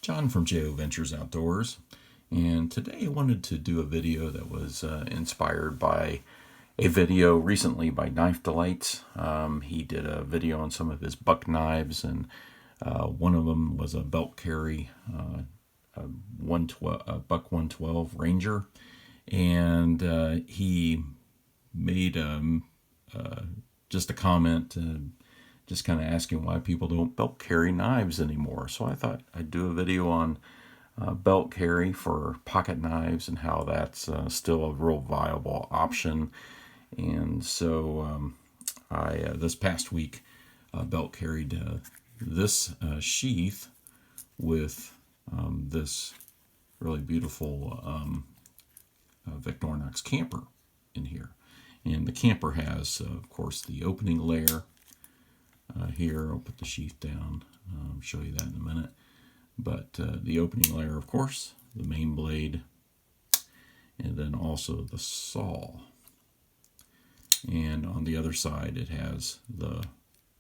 John from JO Ventures Outdoors, and today I wanted to do a video that was inspired by a video recently by Knife Delights. He did a video on some of his buck knives, and one of them was a belt carry, a buck 112 Ranger, and he made just a comment. Just kind of asking why people don't belt carry knives anymore. So I thought I'd do a video on belt carry for pocket knives and how that's still a real viable option. And so I this past week belt carried this sheath with this really beautiful Victorinox camper in here. And the camper has, of course, the opening layer. Here, I'll put the sheath down, show you that in a minute. But the opening layer, of course, the main blade, and then also the saw. And on the other side, it has the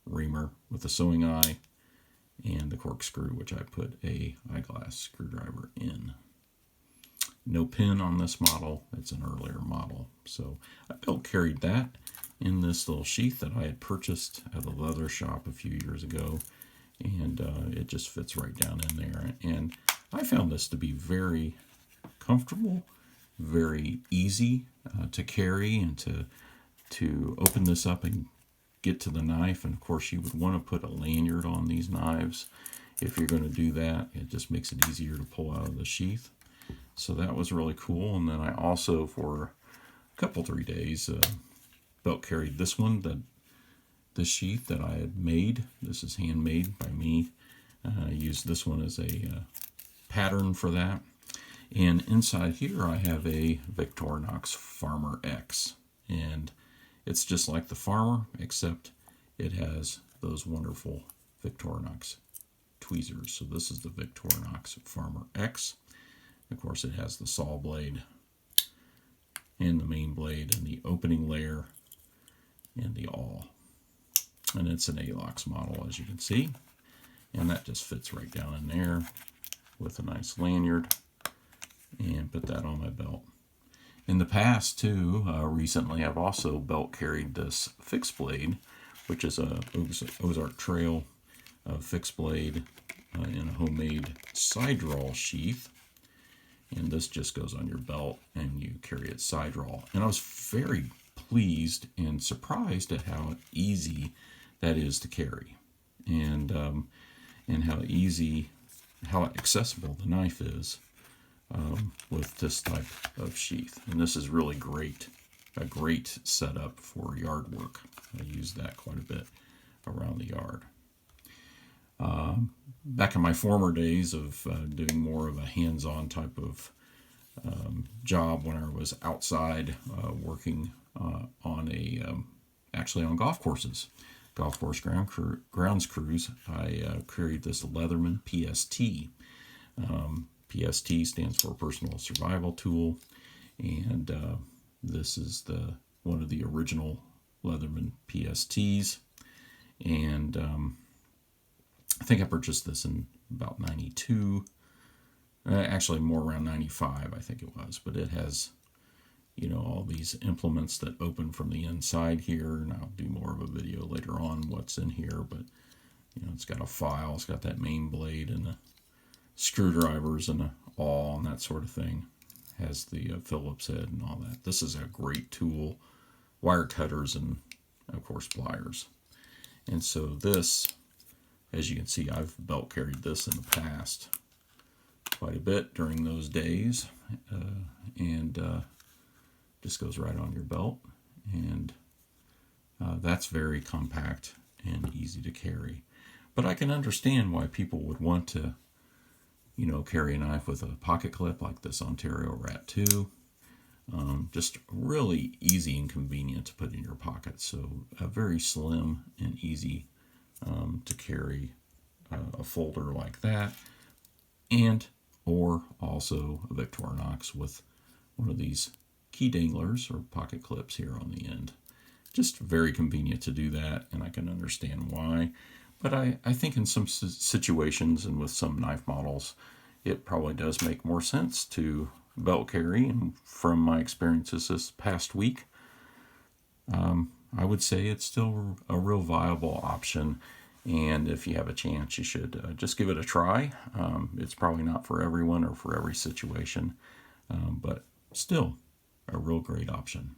reamer with the sewing eye and the corkscrew, which I put a eyeglass screwdriver in. No pin on this model. It's an earlier model. So I belt carried that in this little sheath that I had purchased at the leather shop a few years ago, and it just fits right down in there. And I found this to be very comfortable, very easy to carry, and to open this up and get to the knife. And of course, you would want to put a lanyard on these knives if you're going to do that. It just makes it easier to pull out of the sheath. So that was really cool. And then I also, for a couple, 3 days, belt carried this one, this sheath that I had made. This is handmade by me. I used this one as a pattern for that. And inside here I have a Victorinox Farmer X. And it's just like the Farmer, except it has those wonderful Victorinox tweezers. So this is the Victorinox Farmer X. Of course, it has the saw blade and the main blade and the opening layer and the awl. And it's an ALOX model, as you can see. And that just fits right down in there with a nice lanyard. And put that on my belt. In the past, too, recently, I've also belt carried this fixed blade, which is a Ozark Trail fixed blade in a homemade side draw sheath. And this just goes on your belt and you carry it side draw. And I was very pleased and surprised at how easy that is to carry, and how accessible the knife is with this type of sheath. And this is really great, a great setup for yard work. I use that quite a bit around the yard. Back in my former days of doing more of a hands-on type of job, when I was outside working actually on golf courses, golf course grounds crews, I carried this Leatherman PST. PST stands for Personal Survival Tool, and this is one of the original Leatherman PSTs. And I think I purchased this in about 92. Actually, more around 95, I think it was. But it has, all these implements that open from the inside here. And I'll do more of a video later on what's in here. But, it's got a file. It's got that main blade and the screwdrivers and the awl and that sort of thing. Has the Phillips head and all that. This is a great tool. Wire cutters and, of course, pliers. And so this, as you can see, I've belt carried this in the past quite a bit during those days, and just goes right on your belt, and that's very compact and easy to carry. But I can understand why people would want to, carry a knife with a pocket clip like this Ontario Rat 2. Just really easy and convenient to put in your pocket. So very slim and easy to carry a folder like that, or also a Victorinox with one of these key danglers or pocket clips here on the end. Just very convenient to do that, and I can understand why. But I think in some situations and with some knife models, it probably does make more sense to belt carry. And from my experiences this past week, I would say it's still a real viable option. And if you have a chance, you should just give it a try. It's probably not for everyone or for every situation, but still a real great option.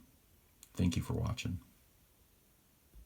Thank you for watching.